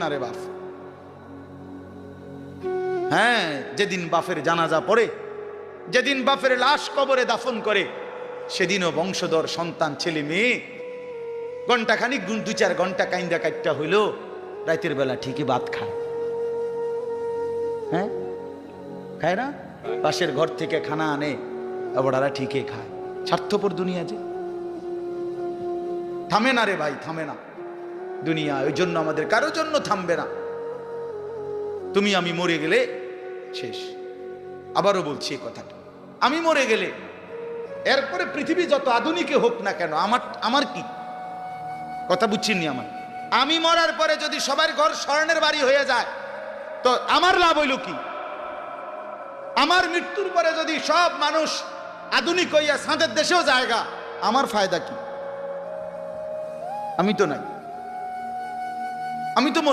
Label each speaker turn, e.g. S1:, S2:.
S1: না রে বাপ। হ্যাঁ, যেদিন বাপের জানাজা পড়ে, যেদিন বাপের লাশ কবরে দাফন করে, সেদিনও বংশধর সন্তান ছেলে মেয়ে ঘন্টাখানিক 2-4 ঘন্টা কাইন্দা কাইটটা হইল, রাতের বেলা ঠিকই ভাত খায়। হ্যাঁ, খায় না? পাশের ঘর থেকে খানা আনে, ওরা ঠিকই খায়। স্বার্থপর দুনিয়া যে থামে না রে ভাই, থামে না দুনিয়া। ওই জন্য আমাদের কারোর জন্য থামবে না। তুমি আমি মরে গেলে শেষ। আবারও বলছি এই কথাটা, আমি মরে গেলে এরপরে পৃথিবী যত আধুনিক হোক না কেন, আমার কি কথা বুঝছিনি? আমি মরার পরে যদি সবার ঘর স্বর্ণের বাড়ি হয়ে যায় তো আমার লাভ হইল কি? আমার মৃত্যুর পরে যদি সব মানুষ আধুনিক হইয়া সাঁদের দেশেও জায়গা, আমার ফায়দা কি? আমি তো নাই, আমি তো মরে